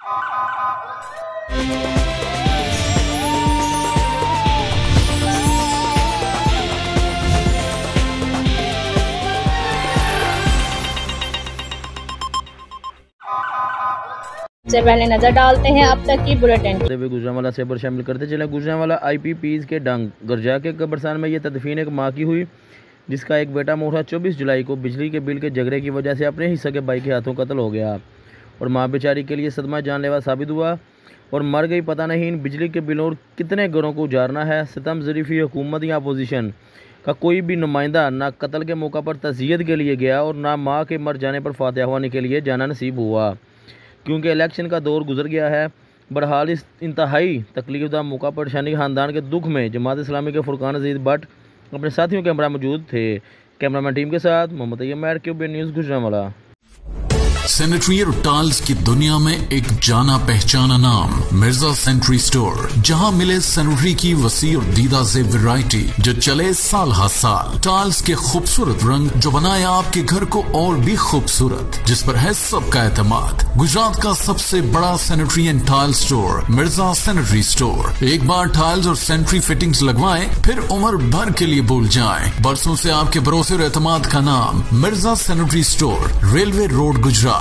से पहले नजर डालते हैं अब तक की बुलेटिन। गुजरांवाला से खबर शामिल करते चले। गुजरांवाला IPPs के डंग गरजा के कब्रस्तान में यह तदफीन एक माँ की हुई, जिसका एक बेटा मोटा 24 जुलाई को बिजली के बिल के झगड़े की वजह से अपने ही सगे भाई के हाथों कत्ल हो गया और माँ बेचारी के लिए सदमा जानलेवा साबित हुआ और मर गई। पता नहीं इन बिजली के बिलों और कितने घरों को उजारना है। सितम ज़रीफ़ी हुकूमत या अपोजिशन का कोई भी नुमाइंदा ना कत्ल के मौका पर तज़ियत के लिए गया और ना माँ के मर जाने पर फातिहा होने के लिए जाना नसीब हुआ, क्योंकि इलेक्शन का दौर गुजर गया है। बहरहाल इस इंतहाई तकलीफदा मौका पर शानी खानदान के दुख में जमात इस्लामी के फुरकान अजीज भट्ट अपने साथियों के हमरा मौजूद थे। कैमरामैन टीम के साथ Mohammad Tayyab, QBN news Gujranwala. Sanitary और टाइल्स की दुनिया में एक जाना पहचाना नाम मिर्जा सैनिटरी स्टोर, जहां मिले सैनिटरी की वसी और दीदा से वैरायटी जो चले साल हर साल। टाइल्स के खूबसूरत रंग जो बनाए आपके घर को और भी खूबसूरत, जिस पर है सबका एतमाद। गुजरात का सबसे बड़ा sanitary and tile store Mirza sanitary store. एक बार टाइल्स और सैनिटरी फिटिंग्स लगवाएं, फिर उम्र भर के लिए भूल जाएं। बरसों से आपके भरोसे और एतमाद का नाम Mirza sanitary store, railway road, Gujarat.